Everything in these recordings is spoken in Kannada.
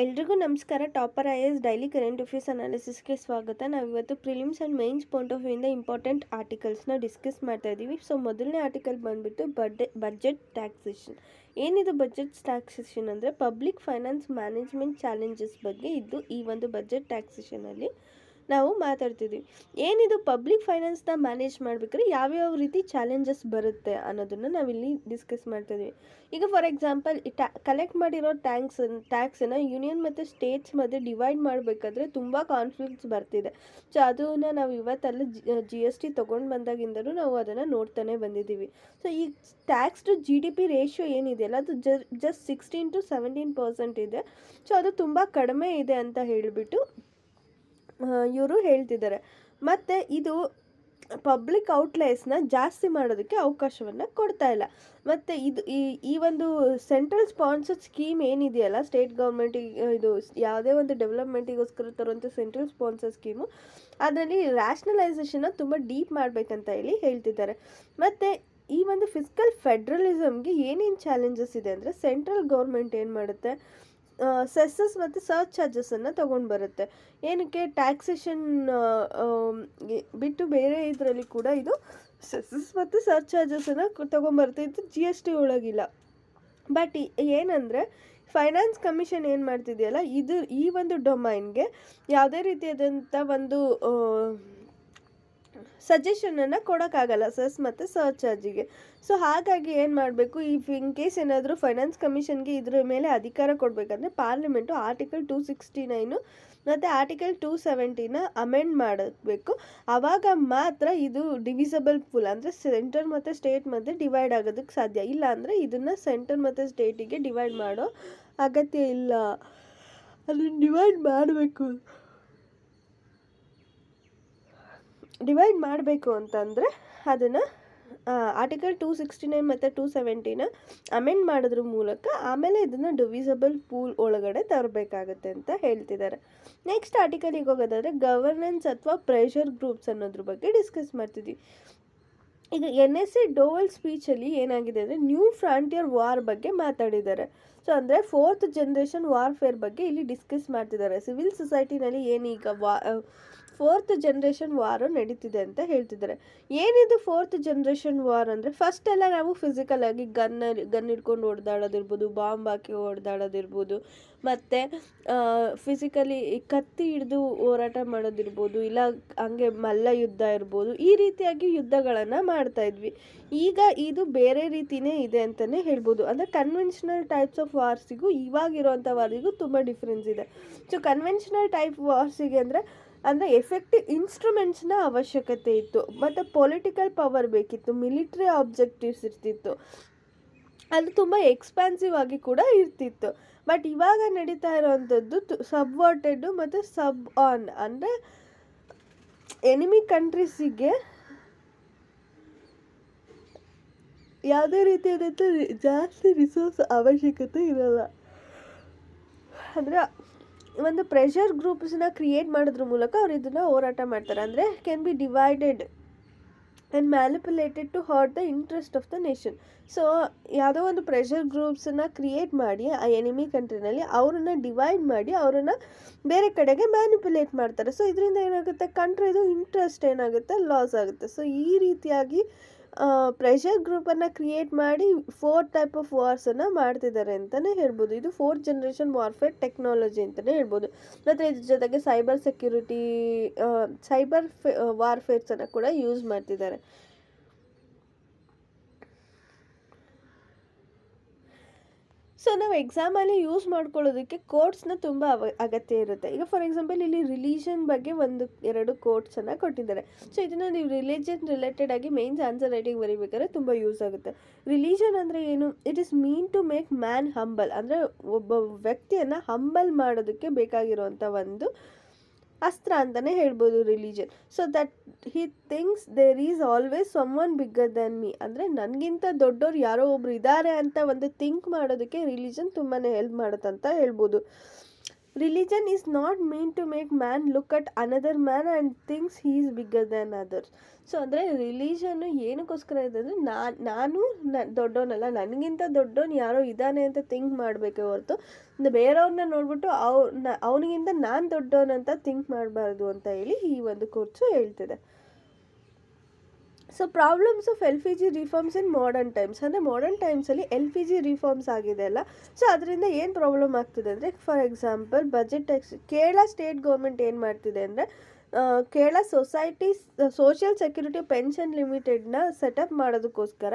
ಎಲ್ರಿಗೂ ನಮಸ್ಕಾರ. Topper IAS daily current affairs ಅನಾಲಿಸಿಸ್ಗೆ ಸ್ವಾಗತ. ನಾವಿವತ್ತು prelims and mains point of ವ್ಯೂಯಿಂದ ಇಂಪಾರ್ಟೆಂಟ್ ಆರ್ಟಿಕಲ್ಸ್ನ ಡಿಸ್ಕಸ್ ಮಾಡ್ತಾ ಇದ್ದೀವಿ. ಸೊ ಮೊದಲನೇ ಆರ್ಟಿಕಲ್ ಬಂದುಬಿಟ್ಟು ಬಜೆಟ್ ಟ್ಯಾಕ್ಸೇಷನ್. ಏನಿದು ಬಜೆಟ್ ಟ್ಯಾಕ್ಸೇಷನ್ ಅಂದರೆ ಪಬ್ಲಿಕ್ ಫೈನಾನ್ಸ್ ಮ್ಯಾನೇಜ್ಮೆಂಟ್ ಚಾಲೆಂಜಸ್ ಬಗ್ಗೆ ಇದ್ದು ಈ ಒಂದು ಬಜೆಟ್ ಟ್ಯಾಕ್ಸೇಷನಲ್ಲಿ ನಾವು ಮಾತಾಡ್ತಿದ್ದೀವಿ. ಏನಿದು ಪಬ್ಲಿಕ್ ಫೈನಾನ್ಸ್ನ ಮ್ಯಾನೇಜ್ ಮಾಡಬೇಕಾದ್ರೆ ಯಾವ್ಯಾವ ರೀತಿ ಚಾಲೆಂಜಸ್ ಬರುತ್ತೆ ಅನ್ನೋದನ್ನು ನಾವಿಲ್ಲಿ ಡಿಸ್ಕಸ್ ಮಾಡ್ತಾಯಿದ್ದೀವಿ. ಈಗ ಫಾರ್ ಎಕ್ಸಾಂಪಲ್ ಕಲೆಕ್ಟ್ ಮಾಡಿರೋ ಟ್ಯಾಕ್ಸನ್ನು ಯೂನಿಯನ್ ಮತ್ತು ಸ್ಟೇಟ್ಸ್ ಮಧ್ಯೆ ಡಿವೈಡ್ ಮಾಡಬೇಕಾದ್ರೆ ತುಂಬ ಕಾನ್ಫ್ಲಿಕ್ಟ್ಸ್ ಬರ್ತಿದೆ. ಸೊ ಅದನ್ನು ನಾವು ಇವತ್ತೆಲ್ಲ GST ತೊಗೊಂಡು ಬಂದಾಗಿಂದಲೂ ನಾವು ಅದನ್ನು ನೋಡ್ತಾನೆ ಬಂದಿದ್ದೀವಿ. ಸೊ ಈ ಟ್ಯಾಕ್ಸ್ ಟು GDP ರೇಷಿಯೋ ಏನಿದೆಯಲ್ಲ ಅದು ಜಸ್ಟ್ 16 to 17% ಇದೆ. ಸೊ ಅದು ತುಂಬ ಕಡಿಮೆ ಇದೆ ಅಂತ ಹೇಳಿಬಿಟ್ಟು ಇವರು ಹೇಳ್ತಿದ್ದಾರೆ. ಮತ್ತು ಇದು ಪಬ್ಲಿಕ್ ಔಟ್ಲೇಸ್ನ ಜಾಸ್ತಿ ಮಾಡೋದಕ್ಕೆ ಅವಕಾಶವನ್ನು ಕೊಡ್ತಾ ಇಲ್ಲ. ಮತ್ತು ಈ ಒಂದು ಸೆಂಟ್ರಲ್ ಸ್ಪಾನ್ಸರ್ಡ್ ಸ್ಕೀಮ್ ಏನಿದೆಯಲ್ಲ, ಸ್ಟೇಟ್ ಗೌರ್ಮೆಂಟಿಗೆ ಇದು ಯಾವುದೇ ಒಂದು ಡೆವಲಪ್ಮೆಂಟಿಗೋಸ್ಕರ ತರುವಂಥ ಸೆಂಟ್ರಲ್ ಸ್ಪಾನ್ಸರ್ ಸ್ಕೀಮು, ಅದರಲ್ಲಿ ರ್ಯಾಷನಲೈಸೇಷನ್ನ ತುಂಬ ಡೀಪ್ ಮಾಡಬೇಕಂತ ಹೇಳ್ತಿದ್ದಾರೆ. ಮತ್ತು ಈ ಒಂದು ಫಿಸ್ಕಲ್ ಫೆಡ್ರಲಿಸಮ್ಗೆ ಏನೇನು ಚಾಲೆಂಜಸ್ ಇದೆ ಅಂದರೆ ಸೆಂಟ್ರಲ್ ಗೌರ್ಮೆಂಟ್ ಏನು ಮಾಡುತ್ತೆ, ಸೆಸ್ಸಸ್ ಮತ್ತು ಸರ್ಚ್ ಚಾರ್ಜಸನ್ನು ತೊಗೊಂಡು ಬರುತ್ತೆ. ಏನಕ್ಕೆ ಟ್ಯಾಕ್ಸೇಷನ್ ಬಿಟ್ಟು ಬೇರೆ ಇದರಲ್ಲಿ ಕೂಡ ಇದು ಸೆಸ್ಸಸ್ ಮತ್ತು ಸರ್ಚ್ ಚಾರ್ಜಸನ್ನು ತೊಗೊಂಬರುತ್ತೆ. ಇದು GST ಒಳಗಿಲ್ಲ. ಬಟ್ ಏನಂದರೆ ಫೈನಾನ್ಸ್ ಕಮಿಷನ್ ಏನು ಮಾಡ್ತಿದೆಯಲ್ಲ, ಈ ಒಂದು ಡೊಮೈನ್ಗೆ ಯಾವುದೇ ರೀತಿಯಾದಂಥ ಒಂದು ಸಜೆಷನನ್ನು ಕೊಡೋಕ್ಕಾಗಲ್ಲ ಸೆಸ್ ಮತ್ತು ಸರ್ಚ್ ಚಾರ್ಜಿಗೆ. ಸೊ ಹಾಗಾಗಿ ಏನು ಮಾಡಬೇಕು, ಇನ್ ಕೇಸ್ ಏನಾದರೂ ಫೈನಾನ್ಸ್ ಕಮಿಷನ್ಗೆ ಇದ್ರ ಮೇಲೆ ಅಧಿಕಾರ ಕೊಡಬೇಕಂದ್ರೆ ಪಾರ್ಲಿಮೆಂಟು ಆರ್ಟಿಕಲ್ 269 ಮತ್ತು ಆರ್ಟಿಕಲ್ 270 ಅಮೆಂಡ್ ಮಾಡಬೇಕು. ಆವಾಗ ಮಾತ್ರ ಇದು ಡಿವಿಸಬಲ್ ಪೂಲ್ ಅಂದರೆ ಸೆಂಟರ್ ಮತ್ತು ಸ್ಟೇಟ್ ಮಧ್ಯೆ ಡಿವೈಡ್ ಆಗೋದಕ್ಕೆ ಸಾಧ್ಯ. ಇಲ್ಲ ಅಂದರೆ ಇದನ್ನು ಸೆಂಟರ್ ಮತ್ತು ಸ್ಟೇಟಿಗೆ ಡಿವೈಡ್ ಮಾಡೋ ಅಗತ್ಯ ಇಲ್ಲ. ಅದನ್ನು ಡಿವೈಡ್ ಮಾಡಬೇಕು ಅಂತಂದರೆ ಅದನ್ನು ಆರ್ಟಿಕಲ್ 269 ಮತ್ತು 270 ಅಮೆಂಡ್ ಮಾಡೋದ್ರ ಮೂಲಕ ಆಮೇಲೆ ಇದನ್ನು ಡಿವಿಸಬಲ್ ಪೂಲ್ ಒಳಗಡೆ ತರಬೇಕಾಗತ್ತೆ ಅಂತ ಹೇಳ್ತಿದ್ದಾರೆ. ನೆಕ್ಸ್ಟ್ ಆರ್ಟಿಕಲಿಗೆ ಹೋಗೋದಾದರೆ ಗವರ್ನೆನ್ಸ್ ಅಥವಾ ಪ್ರೆಷರ್ ಗ್ರೂಪ್ಸ್ ಅನ್ನೋದ್ರ ಬಗ್ಗೆ ಡಿಸ್ಕಸ್ ಮಾಡ್ತಿದ್ವಿ. ಈಗ NSA ಡೋವಲ್ ಸ್ಪೀಚಲ್ಲಿ ಏನಾಗಿದೆ ಅಂದರೆ ನ್ಯೂ ಫ್ರಾಂಟಿಯರ್ ವಾರ್ ಬಗ್ಗೆ ಮಾತಾಡಿದ್ದಾರೆ. ಸೊ ಅಂದರೆ 4th ಜನರೇಷನ್ ವಾರ್ಫೇರ್ ಬಗ್ಗೆ ಇಲ್ಲಿ ಡಿಸ್ಕಸ್ ಮಾಡ್ತಿದ್ದಾರೆ. ಸಿವಿಲ್ ಸೊಸೈಟಿನಲ್ಲಿ ಏನೀಗ 4th ಜನರೇಷನ್ ವಾರು ನಡೀತಿದೆ ಅಂತ ಹೇಳ್ತಿದ್ದಾರೆ. ಏನಿದು 4th ಜನರೇಷನ್ ವಾರ್ ಅಂದರೆ ಫಸ್ಟ್ ಎಲ್ಲ ನಾವು ಫಿಸಿಕಲ್ ಆಗಿ ಗನ್ ಹಿಡ್ಕೊಂಡು ಹೊಡೆದಾಡೋದಿರ್ಬೋದು, ಬಾಂಬ್ ಹಾಕಿ ಹೊಡೆದಾಡೋದಿರ್ಬೋದು, ಮತ್ತು ಫಿಸಿಕಲಿ ಕತ್ತಿ ಹಿಡಿದು ಹೋರಾಟ ಮಾಡೋದಿರ್ಬೋದು, ಇಲ್ಲ ಹಂಗೆ ಮಲ್ಲ ಯುದ್ಧ ಇರ್ಬೋದು, ಈ ರೀತಿಯಾಗಿ ಯುದ್ಧಗಳನ್ನು ಮಾಡ್ತಾಯಿದ್ವಿ. ಈಗ ಇದು ಬೇರೆ ರೀತಿಯೇ ಇದೆ ಅಂತಲೇ ಹೇಳ್ಬೋದು. ಅಂದರೆ ಕನ್ವೆನ್ಷನಲ್ ಟೈಪ್ಸ್ ಆಫ್ ವಾರ್ಸಿಗೂ ಇವಾಗಿರುವಂಥ ವಾರ್ಸಿಗೂ ತುಂಬ ಡಿಫ್ರೆನ್ಸ್ ಇದೆ. ಸೊ ಕನ್ವೆನ್ಷನಲ್ ಟೈಪ್ ವಾರ್ಸಿಗೆ ಅಂದರೆ ಎಫೆಕ್ಟಿವ್ ಇನ್ಸ್ಟ್ರೂಮೆಂಟ್ಸ್ನ ಅವಶ್ಯಕತೆ ಇತ್ತು, ಮತ್ತು ಪೊಲಿಟಿಕಲ್ ಪವರ್ ಬೇಕಿತ್ತು, ಮಿಲಿಟ್ರಿ ಆಬ್ಜೆಕ್ಟಿವ್ಸ್ ಇರ್ತಿತ್ತು, ಅದು ತುಂಬ ಎಕ್ಸ್ಪಾನ್ಸಿವ್ ಆಗಿ ಕೂಡ ಇರ್ತಿತ್ತು. ಬಟ್ ಇವಾಗ ನಡೀತಾ ಇರೋವಂಥದ್ದು ಸಬ್ವರ್ಟೆಡ್ ಮತ್ತು ಸಬ್ ಆನ್, ಅಂದರೆ ಎನಿಮಿ ಕಂಟ್ರೀಸಿಗೆ ಯಾವುದೇ ರೀತಿಯಾದಂಥ ಜಾಸ್ತಿ ರಿಸೋರ್ಸ್ ಅವಶ್ಯಕತೆ ಇರೋಲ್ಲ. ಅಂದರೆ ಒಂದು ಪ್ರೆಷರ್ ಗ್ರೂಪ್ಸ್ನ ಕ್ರಿಯೇಟ್ ಮಾಡೋದ್ರ ಮೂಲಕ ಅವ್ರು ಇದನ್ನು ಹೋರಾಟ ಮಾಡ್ತಾರೆ. ಅಂದರೆ can be divided and manipulated to hurt the interest of the nation. So ಯಾವುದೋ ಒಂದು ಪ್ರೆಷರ್ ಗ್ರೂಪ್ಸನ್ನು ಕ್ರಿಯೇಟ್ ಮಾಡಿ ಆ ಎನಿಮಿ ಕಂಟ್ರಿನಲ್ಲಿ ಅವರನ್ನು ಡಿವೈಡ್ ಮಾಡಿ ಅವರನ್ನು ಬೇರೆ ಕಡೆಗೆ ಮ್ಯಾನಿಪುಲೇಟ್ ಮಾಡ್ತಾರೆ. ಸೊ ಇದರಿಂದ ಏನಾಗುತ್ತೆ, ಕಂಟ್ರಿದು ಇಂಟ್ರೆಸ್ಟ್ ಏನಾಗುತ್ತೆ, ಲಾಸ್ ಆಗುತ್ತೆ. ಸೊ ಈ ರೀತಿಯಾಗಿ ಪ್ರೆಷರ್ ಗ್ರೂಪನ್ನು ಕ್ರಿಯೇಟ್ ಮಾಡಿ 4 ಟೈಪ್ ಆಫ್ ವಾರ್ಸನ್ನು ಮಾಡ್ತಿದ್ದಾರೆ ಅಂತಲೇ ಹೇಳ್ಬೋದು. ಇದು 4th ಜನರೇಷನ್ ವಾರ್ಫೇರ್ ಟೆಕ್ನಾಲಜಿ ಅಂತಲೇ ಹೇಳ್ಬೋದು. ಮತ್ತು ಇದ್ರ ಜೊತೆಗೆ ಸೈಬರ್ ವಾರ್ಫೇರ್ಸನ್ನು ಕೂಡ ಯೂಸ್ ಮಾಡ್ತಿದ್ದಾರೆ. ಸೊ ನಾವು ಎಕ್ಸಾಮಲ್ಲಿ ಯೂಸ್ ಮಾಡ್ಕೊಳ್ಳೋದಕ್ಕೆ ಕೋಡ್ಸ್ನ ತುಂಬ ಅಗತ್ಯ ಇರುತ್ತೆ. ಈಗ ಫಾರ್ ಎಕ್ಸಾಂಪಲ್ ಇಲ್ಲಿ ರಿಲಿಜನ್ ಬಗ್ಗೆ 1-2 ಕೋಡ್ಸನ್ನು ಕೊಟ್ಟಿದ್ದಾರೆ. ಸೊ ಇದನ್ನು ನೀವು ರಿಲಿಜನ್ ರಿಲೇಟೆಡ್ ಆಗಿ ಮೇನ್ಸ್ ಆನ್ಸರ್ ರೈಟಿಂಗ್ ಬರೀಬೇಕಾದ್ರೆ ತುಂಬ ಯೂಸ್ ಆಗುತ್ತೆ. ರಿಲಿಜನ್ ಅಂದರೆ ಏನು? It is mean to make man humble, ಅಂದರೆ ಒಬ್ಬ ವ್ಯಕ್ತಿಯನ್ನು ಹಂಬಲ್ ಮಾಡೋದಕ್ಕೆ ಬೇಕಾಗಿರುವಂಥ ಒಂದು ಅಸ್ತ್ರ ಅಂತಲೇ ಹೇಳ್ಬೋದು religion. So that he thinks there is always someone bigger than me, ಅಂದರೆ ನನಗಿಂತ ದೊಡ್ಡವ್ರು ಯಾರೋ ಒಬ್ರು ಇದ್ದಾರೆ ಅಂತ ಒಂದು ಥಿಂಕ್ ಮಾಡೋದಕ್ಕೆ ರಿಲಿಜನ್ ತುಂಬಾ ಹೆಲ್ಪ್ ಮಾಡುತ್ತಂತ ಹೇಳ್ಬೋದು. Religion is not mean to make man look at another man and thinks he is bigger than others. So ಅಂದರೆ ರಿಲಿಜನ್ನು ಏನಕ್ಕೋಸ್ಕರ ಇದೆ ಅಂದರೆ ನಾನು ದೊಡ್ಡವನಲ್ಲ, ನನಗಿಂತ ದೊಡ್ಡವನು ಯಾರೋ ಇದ್ದಾನೆ ಅಂತ ಥಿಂಕ್ ಮಾಡಬೇಕೆ ಹೊರತು ಬೇರೆಯವ್ರನ್ನ ನೋಡ್ಬಿಟ್ಟು ಅವನಿಗಿಂತ ನಾನು ದೊಡ್ಡವನಂತ ಥಿಂಕ್ ಮಾಡಬಾರ್ದು ಅಂತ ಹೇಳಿ ಈ ಒಂದು ಕೋರ್ಸು ಹೇಳ್ತಿದೆ. So problems of LPG reforms in modern times, ಅಂದರೆ ಮಾಡರ್ನ್ ಟೈಮ್ಸಲ್ಲಿ LPG ರಿಫಾರ್ಮ್ಸ್ ಆಗಿದೆ ಅಲ್ಲ, ಸೊ ಅದರಿಂದ ಏನು ಪ್ರಾಬ್ಲಮ್ ಆಗ್ತಿದೆ ಅಂದರೆ, for example budget tax. Kerala state government ಏನು ಮಾಡ್ತಿದೆ ಅಂದರೆ, ಕೇರಳ ಸೋಷಿಯಲ್ ಸೆಕ್ಯೂರಿಟಿ ಪೆನ್ಷನ್ ಲಿಮಿಟೆಡ್ನ ಸೆಟಪ್ ಮಾಡೋದಕ್ಕೋಸ್ಕರ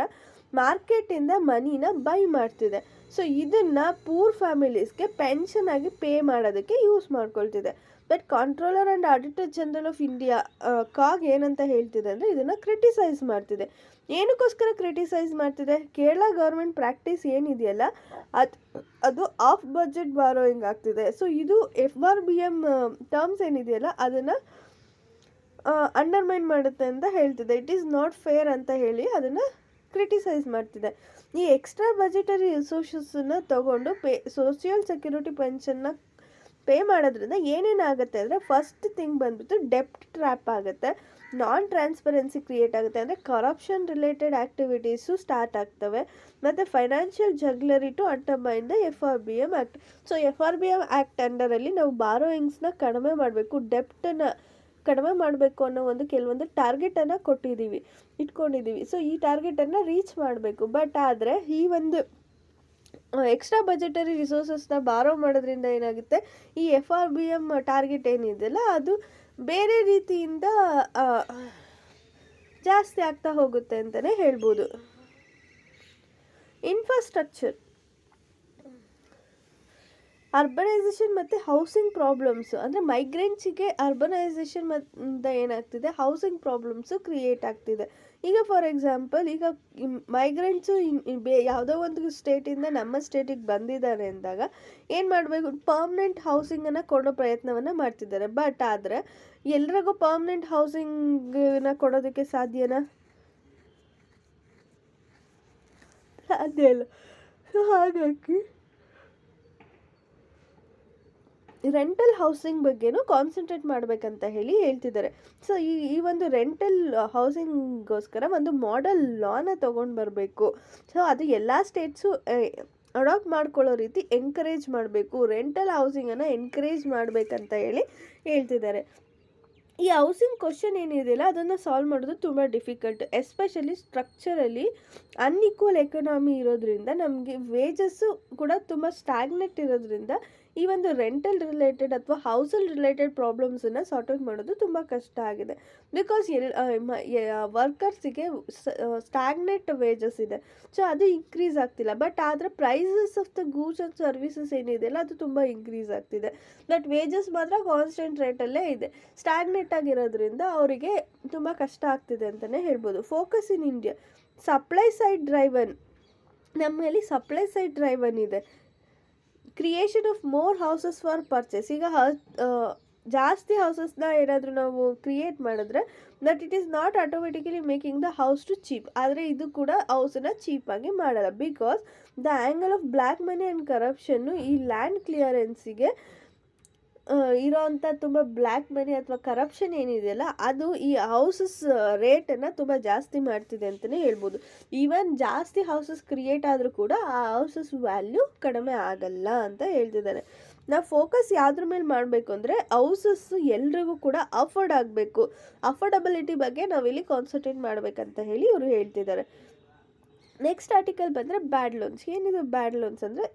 ಮಾರ್ಕೆಟಿಂದ ಮನಿನ ಬೈ ಮಾಡ್ತಿದೆ. ಸೊ ಇದನ್ನು ಪೂರ್ ಫ್ಯಾಮಿಲೀಸ್ಗೆ ಪೆನ್ಷನ್ ಆಗಿ ಪೇ ಮಾಡೋದಕ್ಕೆ ಯೂಸ್ ಮಾಡ್ಕೊಳ್ತಿದೆ. But controller and auditor general of India CAG ಏನಂತ ಹೇಳ್ತಿದೆ ಅಂದರೆ, ಇದನ್ನು ಕ್ರಿಟಿಸೈಸ್ ಮಾಡ್ತಿದೆ. ಏನಕ್ಕೋಸ್ಕರ ಕ್ರಿಟಿಸೈಸ್ ಮಾಡ್ತಿದೆ? ಕೇರಳ ಗೌರ್ಮೆಂಟ್ ಪ್ರಾಕ್ಟೀಸ್ ಏನಿದೆಯಲ್ಲ ಅದು ಆಫ್ ಬಜೆಟ್ ಬಾರೋಯಿಂಗ್ ಆಗ್ತಿದೆ. ಸೊ ಇದು FRBM ಟರ್ಮ್ಸ್ ಏನಿದೆಯಲ್ಲ ಅದನ್ನು ಅಂಡರ್ಮೈನ್ ಮಾಡುತ್ತೆ ಅಂತ ಹೇಳ್ತಿದೆ. ಇಟ್ ಈಸ್ ನಾಟ್ ಫೇರ್ ಅಂತ ಹೇಳಿ ಅದನ್ನು ಕ್ರಿಟಿಸೈಸ್ ಮಾಡ್ತಿದೆ. ಈ ಎಕ್ಸ್ಟ್ರಾ ಬಜೆಟರಿ ರಿಸೋರ್ಸನ್ನು ತಗೊಂಡು ಸೋಷಿಯಲ್ ಸೆಕ್ಯೂರಿಟಿ ಪೆನ್ಷನ್ನ ಪೇ ಮಾಡೋದ್ರಿಂದ ಏನೇನಾಗುತ್ತೆ ಅಂದರೆ, ಫಸ್ಟ್ ಥಿಂಗ್ ಬಂದ್ಬಿಟ್ಟು ಡೆಪ್ಟ್ ಟ್ರ್ಯಾಪ್ ಆಗುತ್ತೆ, ನಾನ್ ಟ್ರಾನ್ಸ್ಪರೆನ್ಸಿ ಕ್ರಿಯೇಟ್ ಆಗುತ್ತೆ, ಅಂದರೆ ಕರಪ್ಷನ್ ರಿಲೇಟೆಡ್ ಆ್ಯಕ್ಟಿವಿಟೀಸು ಸ್ಟಾರ್ಟ್ ಆಗ್ತವೆ, ಮತ್ತು financial jugglery to undermine the FRBM act. So FRBM act ಅಂಡರಲ್ಲಿ ನಾವು ಬಾರೋಯಿಂಗ್ಸ್ನ ಕಡಿಮೆ ಮಾಡಬೇಕು, ಡೆಪ್ಟನ್ನು ಕಡಿಮೆ ಮಾಡಬೇಕು ಅನ್ನೋ ಒಂದು ಕೆಲವೊಂದು ಟಾರ್ಗೆಟನ್ನು ಇಟ್ಕೊಂಡಿದ್ದೀವಿ. ಸೊ ಈ ಟಾರ್ಗೆಟನ್ನು ರೀಚ್ ಮಾಡಬೇಕು. ಬಟ್ ಆದರೆ ಈ ಒಂದು ಎಕ್ಸ್ಟ್ರಾ ಬಜೆಟರಿ ರಿಸೋರ್ಸಸ್ನ ಬಾರೋ ಮಾಡೋದ್ರಿಂದ ಏನಾಗುತ್ತೆ, ಈ FRBM ಟಾರ್ಗೆಟ್ ಏನಿದೆಯಲ್ಲ ಅದು ಬೇರೆ ರೀತಿಯಿಂದ ಜಾಸ್ತಿ ಆಗ್ತಾ ಹೋಗುತ್ತೆ ಅಂತಲೇ ಹೇಳ್ಬೋದು. ಇನ್ಫ್ರಾಸ್ಟ್ರಕ್ಚರ್, ಅರ್ಬನೈಸೇಷನ್ ಮತ್ತು ಹೌಸಿಂಗ್ ಪ್ರಾಬ್ಲಮ್ಸು, ಅಂದರೆ ಮೈಗ್ರೆಂಟ್ಸಿಗೆ ಅರ್ಬನೈಸೇಷನ್ ಮತ್ತು ಏನಾಗ್ತಿದೆ, ಹೌಸಿಂಗ್ ಪ್ರಾಬ್ಲಮ್ಸು ಕ್ರಿಯೇಟ್ ಆಗ್ತಿದೆ. ಈಗ ಫಾರ್ ಎಕ್ಸಾಂಪಲ್, ಈಗ ಮೈಗ್ರೆಂಟ್ಸು ಯಾವುದೋ ಒಂದು ಸ್ಟೇಟಿಂದ ನಮ್ಮ ಸ್ಟೇಟಿಗೆ ಬಂದಿದ್ದಾರೆ ಅಂದಾಗ ಏನು ಮಾಡಬೇಕು, ಪರ್ಮನೆಂಟ್ ಹೌಸಿಂಗನ್ನು ಕೊಡೋ ಪ್ರಯತ್ನವನ್ನು ಮಾಡ್ತಿದ್ದಾರೆ. ಬಟ್ ಆದರೆ ಎಲ್ರಿಗೂ ಪರ್ಮನೆಂಟ್ ಹೌಸಿಂಗನ್ನ ಕೊಡೋದಕ್ಕೆ ಸಾಧ್ಯನಾ? ಸಾಧ್ಯ ಇಲ್ಲ. ಸೊ ಹಾಗಾಗಿ ರೆಂಟಲ್ ಹೌಸಿಂಗ್ ಬಗ್ಗೆನೂ ಕಾನ್ಸಂಟ್ರೇಟ್ ಮಾಡಬೇಕಂತ ಹೇಳ್ತಿದ್ದಾರೆ. ಸೊ ಈ ಒಂದು ರೆಂಟಲ್ ಹೌಸಿಂಗ್ಗೋಸ್ಕರ ಒಂದು ಮಾಡೆಲ್ ಲಾನ ತೊಗೊಂಡು ಬರಬೇಕು. ಸೊ ಅದು ಎಲ್ಲ ಸ್ಟೇಟ್ಸು ಅಡಾಪ್ಟ್ ಮಾಡ್ಕೊಳ್ಳೋ ರೀತಿ ಎಂಕರೇಜ್ ಮಾಡಬೇಕು, ರೆಂಟಲ್ ಹೌಸಿಂಗನ್ನು ಎನ್ಕರೇಜ್ ಮಾಡಬೇಕಂತ ಹೇಳ್ತಿದ್ದಾರೆ. ಈ ಹೌಸಿಂಗ್ ಕ್ವಶನ್ ಏನಿದೆಯಲ್ಲ ಅದನ್ನು ಸಾಲ್ವ್ ಮಾಡೋದು ತುಂಬ ಡಿಫಿಕಲ್ಟ್, ಎಸ್ಪೆಷಲಿ ಸ್ಟ್ರಕ್ಚರಲ್ಲಿ ಅನ್ಈಕ್ವಲ್ ಎಕನಾಮಿ ಇರೋದ್ರಿಂದ ನಮಗೆ ವೇಜಸ್ಸು ಕೂಡ ತುಂಬ ಸ್ಟ್ಯಾಗ್ನೆಟ್ ಇರೋದ್ರಿಂದ ಈ ಒಂದು ರೆಂಟಲ್ ರಿಲೇಟೆಡ್ ಅಥವಾ ಹೌಸಲ್ ರಿಲೇಟೆಡ್ ಪ್ರಾಬ್ಲಮ್ಸನ್ನು ಸಾರ್ಟ್ ಔಟ್ ಮಾಡೋದು ತುಂಬ ಕಷ್ಟ ಆಗಿದೆ. ಬಿಕಾಸ್ ವರ್ಕರ್ಸಿಗೆ ಸ್ಟ್ಯಾಗ್ನೆಟ್ ವೇಜಸ್ ಇದೆ, ಸೊ ಅದು ಇನ್ಕ್ರೀಸ್ ಆಗ್ತಿಲ್ಲ. ಬಟ್ ಆದರೆ prices of the goods and services ಏನಿದೆಯಲ್ಲ ಅದು ತುಂಬ ಇನ್ಕ್ರೀಸ್ ಆಗ್ತಿದೆ. ಬಟ್ ವೇಜಸ್ ಮಾತ್ರ ಕಾನ್ಸ್ಟೆಂಟ್ ರೇಟಲ್ಲೇ ಇದೆ. ಸ್ಟ್ಯಾಗ್ನೆಟ್ ಆಗಿರೋದ್ರಿಂದ ಅವರಿಗೆ ತುಂಬ ಕಷ್ಟ ಆಗ್ತಿದೆ ಅಂತಲೇ ಹೇಳ್ಬೋದು. Focus in India, supply side driven, ನಮ್ಮಲ್ಲಿ ಸಪ್ಲೈ ಸೈಡ್ ಡ್ರೈವನ್ ಇದೆ. Creation of more houses for purchase, ಈಗ ಜಾಸ್ತಿ ಹೌಸಸ್ನ ಏನಾದರೂ ನಾವು ಕ್ರಿಯೇಟ್ ಮಾಡಿದ್ರೆ that it is not automatically making the house to cheap. ಆದರೆ ಇದು ಕೂಡ ಹೌಸನ್ನು ಚೀಪಾಗಿ ಮಾಡಲ್ಲ. Because the angle of black money and ಕರಪ್ಷನ್ನು ಈ ಲ್ಯಾಂಡ್ ಕ್ಲಿಯರೆನ್ಸಿಗೆ ಇರೋವಂಥ ತುಂಬ ಬ್ಲ್ಯಾಕ್ ಮನಿ ಅಥವಾ ಕರಪ್ಷನ್ ಏನಿದೆಯಲ್ಲ ಅದು ಈ ಹೌಸಸ್ ರೇಟನ್ನು ತುಂಬ ಜಾಸ್ತಿ ಮಾಡ್ತಿದೆ ಅಂತಲೇ ಹೇಳ್ಬೋದು. ಈವನ್ ಜಾಸ್ತಿ ಹೌಸಸ್ ಕ್ರಿಯೇಟ್ ಆದರೂ ಕೂಡ ಆ ಹೌಸಸ್ ವ್ಯಾಲ್ಯೂ ಕಡಿಮೆ ಆಗಲ್ಲ ಅಂತ ಹೇಳ್ತಿದ್ದಾರೆ. ನಾವು ಫೋಕಸ್ ಯಾವುದ್ರ ಮೇಲೆ ಮಾಡಬೇಕು ಅಂದರೆ ಹೌಸಸ್ ಎಲ್ರಿಗೂ ಕೂಡ ಅಫೋರ್ಡ್ ಆಗಬೇಕು, ಅಫೋರ್ಡಬಿಲಿಟಿ ಬಗ್ಗೆ ನಾವಿಲ್ಲಿ ಕಾನ್ಸಂಟ್ರೇಟ್ ಮಾಡಬೇಕಂತ ಇವರು ಹೇಳ್ತಿದ್ದಾರೆ. ನೆಕ್ಸ್ಟ್ ಆರ್ಟಿಕಲ್ ಬಂದರೆ ಬ್ಯಾಡ್ ಲೋನ್ಸ್. ಏನಿದೆ ಬ್ಯಾಡ್ ಲೋನ್ಸ್ ಅಂದರೆ,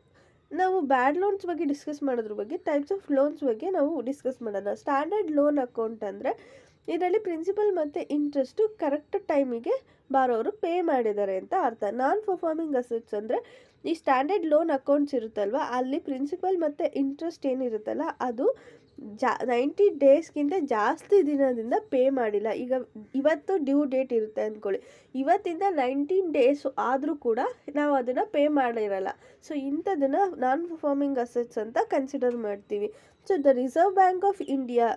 ನಾವು ಬ್ಯಾಡ್ ಲೋನ್ಸ್ ಬಗ್ಗೆ ಡಿಸ್ಕಸ್ ಮಾಡೋದ್ರ ಬಗ್ಗೆ ಟೈಪ್ಸ್ ಆಫ್ ಲೋನ್ಸ್ ಬಗ್ಗೆ ನಾವು ಡಿಸ್ಕಸ್ ಮಾಡೋಣ. ಸ್ಟ್ಯಾಂಡರ್ಡ್ ಲೋನ್ ಅಕೌಂಟ್ ಅಂದರೆ ಇದರಲ್ಲಿ ಪ್ರಿನ್ಸಿಪಲ್ ಮತ್ತು ಇಂಟ್ರೆಸ್ಟು ಕರೆಕ್ಟ್ ಟೈಮಿಗೆ ಬಾರೋರು ಪೇ ಮಾಡಿದ್ದಾರೆ ಅಂತ ಅರ್ಥ. ನಾನ್ ಪರ್ಫಾರ್ಮಿಂಗ್ ಅಸೆಟ್ಸ್ ಅಂದರೆ ಈ ಸ್ಟ್ಯಾಂಡರ್ಡ್ ಲೋನ್ ಅಕೌಂಟ್ಸ್ ಇರುತ್ತಲ್ವ ಅಲ್ಲಿ ಪ್ರಿನ್ಸಿಪಲ್ ಮತ್ತು ಇಂಟ್ರೆಸ್ಟ್ ಏನಿರುತ್ತಲ್ಲ ಅದು 90 ಡೇಸ್ಗಿಂತ ಜಾಸ್ತಿ ದಿನದಿಂದ ಪೇ ಮಾಡಿಲ್ಲ. ಈಗ ಇವತ್ತು ಡ್ಯೂ ಡೇಟ್ ಇರುತ್ತೆ ಅಂದ್ಕೊಳ್ಳಿ, ಇವತ್ತಿಂದ 19 ಡೇಸ್ ಆದರೂ ಕೂಡ ನಾವು ಅದನ್ನು ಪೇ ಮಾಡಿರಲ್ಲ. ಸೊ ಇಂಥದನ್ನು ನಾನ್ ಪರ್ಫಾರ್ಮಿಂಗ್ ಅಸೆಟ್ಸ್ ಅಂತ ಕನ್ಸಿಡರ್ ಮಾಡ್ತೀವಿ. So the Reserve Bank of India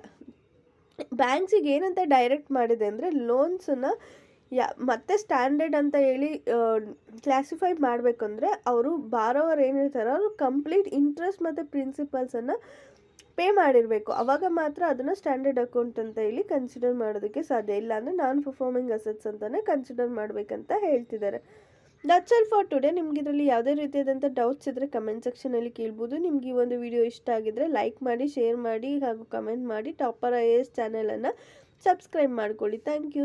ಬ್ಯಾಂಕ್ಸಿಗೆ ಏನಂತ ಡೈರೆಕ್ಟ್ ಮಾಡಿದೆ ಅಂದರೆ ಲೋನ್ಸನ್ನು ಮತ್ತೆ ಸ್ಟ್ಯಾಂಡರ್ಡ್ ಅಂತ ಕ್ಲಾಸಿಫೈ ಮಾಡಬೇಕಂದ್ರೆ ಅವರು ಬಾರೋವರ್ ಏನಿರ್ತಾರೋ ಅವರು ಕಂಪ್ಲೀಟ್ ಇಂಟ್ರೆಸ್ಟ್ ಮತ್ತು ಪ್ರಿನ್ಸಿಪಲ್ಸನ್ನು ಪೇ ಮಾಡಿರಬೇಕು. ಆವಾಗ ಮಾತ್ರ ಅದನ್ನು ಸ್ಟ್ಯಾಂಡರ್ಡ್ ಅಕೌಂಟ್ ಅಂತ ಇಲ್ಲಿ ಕನ್ಸಿಡರ್ ಮಾಡೋದಕ್ಕೆ ಸಾಧ್ಯ. ಇಲ್ಲ ಅಂದರೆ ನಾನ್ ಪರ್ಫಾರ್ಮಿಂಗ್ ಅಸೆಟ್ಸ್ ಅಂತಲೇ ಕನ್ಸಿಡರ್ ಮಾಡಬೇಕಂತ ಹೇಳ್ತಿದ್ದಾರೆ. That's all for today. ನಿಮ್ಗೆ ಇದರಲ್ಲಿ ಯಾವುದೇ ರೀತಿಯಾದಂಥ ಡೌಟ್ಸ್ ಇದ್ದರೆ ಕಮೆಂಟ್ ಸೆಕ್ಷನಲ್ಲಿ ಕೇಳ್ಬೋದು. ನಿಮ್ಗೆ ಈ ಒಂದು ವಿಡಿಯೋ ಇಷ್ಟ ಆಗಿದ್ರೆ ಲೈಕ್ ಮಾಡಿ, ಶೇರ್ ಮಾಡಿ ಹಾಗೂ ಕಮೆಂಟ್ ಮಾಡಿ. ಟಾಪರ್ IAS ಚಾನಲನ್ನು ಸಬ್ಸ್ಕ್ರೈಬ್ ಮಾಡ್ಕೊಳ್ಳಿ. Thank you.